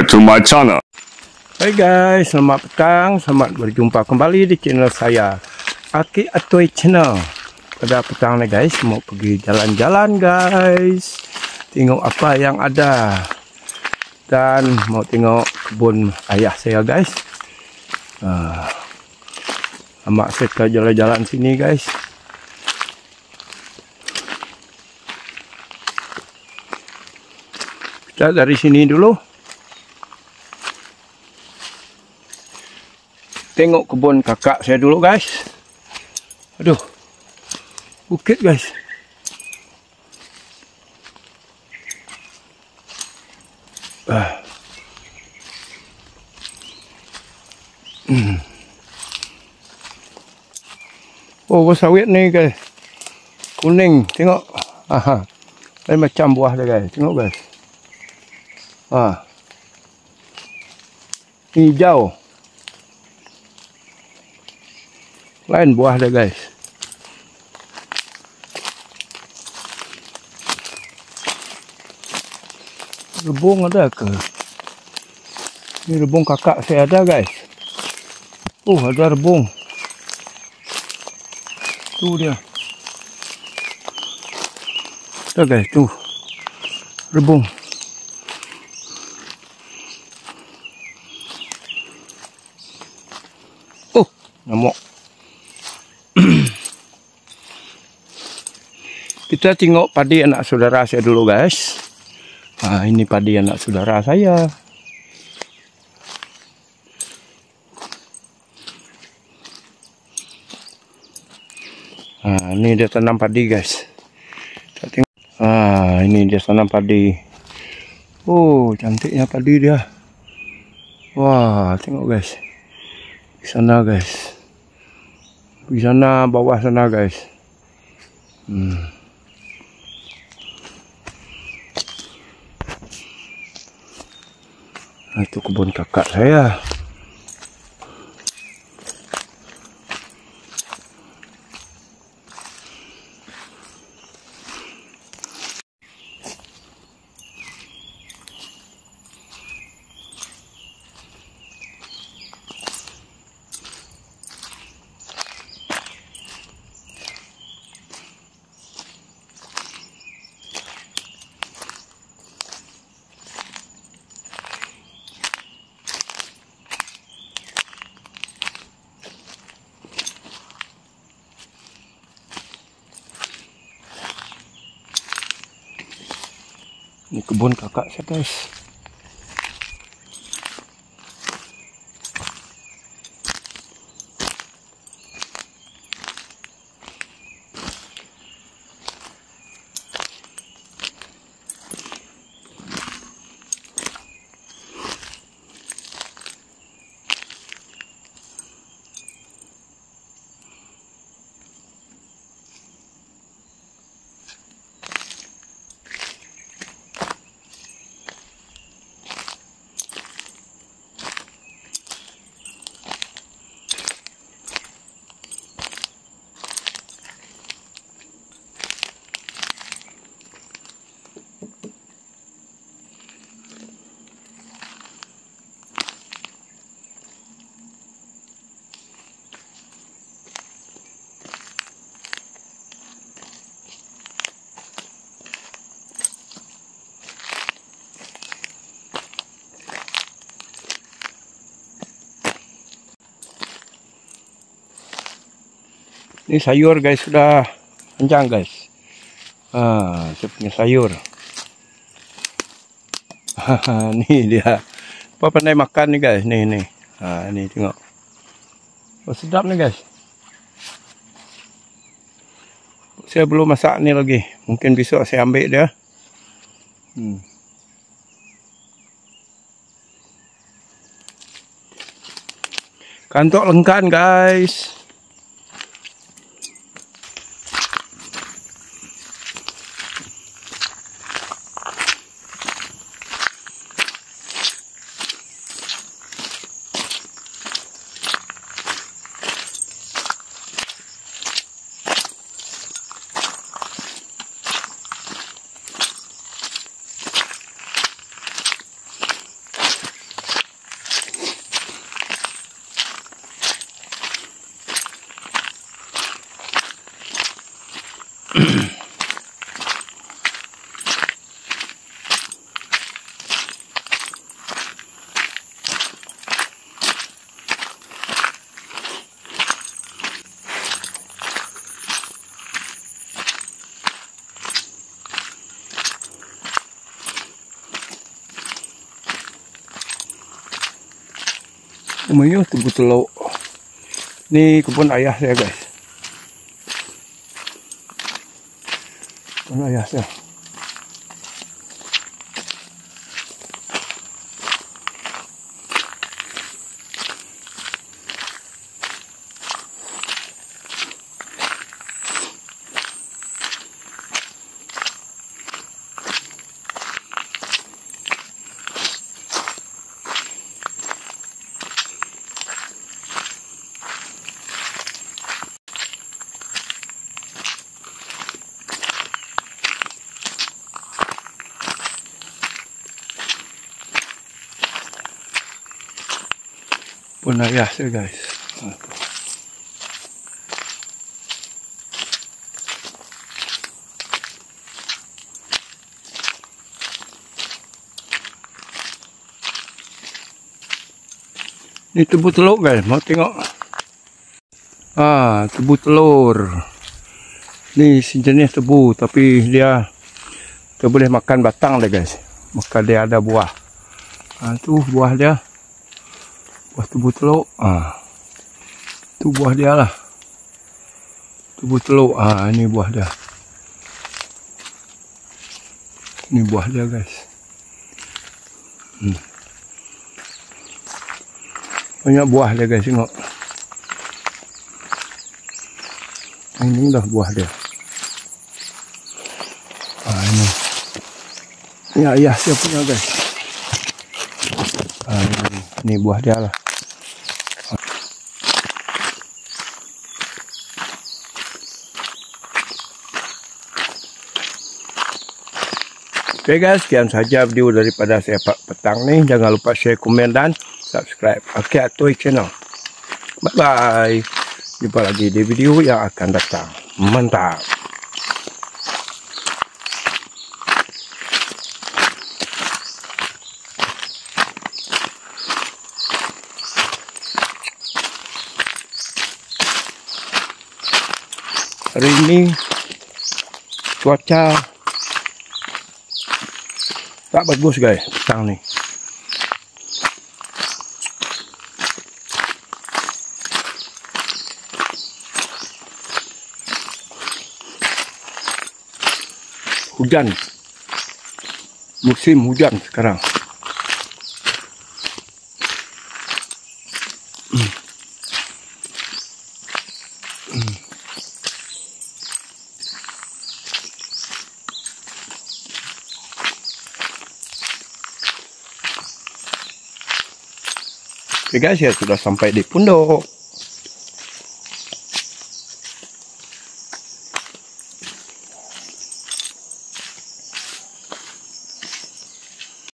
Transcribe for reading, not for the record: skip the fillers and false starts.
subscribe to my channel. Hai guys, selamat petang, selamat berjumpa kembali di channel saya, Aki Atoy Channel. Pada petang ni guys, mau pergi jalan-jalan guys, tengok apa yang ada, dan mau tengok kebun ayah saya guys. Amak saya jalan-jalan sini guys. Kita dari sini dulu. Tengok kebun kakak saya dulu guys. Aduh, bukit guys. Oh, buah sawit ni guys, kuning, tengok. Lain macam buah dia guys, tengok guys. Hijau. Lain buah dia guys. Rebung ada ke? Ini rebung kakak saya ada guys. Ada rebung. Tu dia. Ada guys, tu rebung. Nyamuk. Kita tengok padi anak saudara saya dulu guys. Ini padi anak saudara saya. Ini dia tanam padi guys. Kita tengok. Ini dia tanam padi. Oh, cantiknya padi dia. Wah, tengok guys. Di sana guys. Di sana bawah sana guys. Itu kebun kakak saya. Ini kebun kakak saya guys. Ini sayur guys, sudah panjang guys. Saya punya sayur. Ni dia. Apa pandai makan ni guys. Ni. Ni tengok. Oh, sedap ni guys. Saya belum masak ni lagi. Mungkin besok saya ambil dia. Kantok lengkan guys. Namanya tebu teluk. Ni kebun ayah saya guys. Kebun ayah saya. Kebun ayah saya guys. Ni tebu telur guys, mau tengok. Tebu telur. Ni sejenis tebu tapi dia kita boleh makan batang dia guys. Maka dia ada buah. Tu buah dia. Buah tebu telur. Tu buah dia lah. Tebu telur. Ini buah dia. Ini buah dia guys. Banyak buah dia guys, tengok. Ini dah buah dia. Ini. Ini ayah saya punya guys. Ini buah dia lah. Oke guys, sekian saja video daripada saya petang nih. Jangan lupa share, komen, dan subscribe Aki Atoy channel. Bye bye. Jumpa lagi di video yang akan datang. Mantap. Hari ini cuaca tak bagus guys, petang nih. Hujan. Musim hujan sekarang. Oke guys, ya sudah sampai di pondok.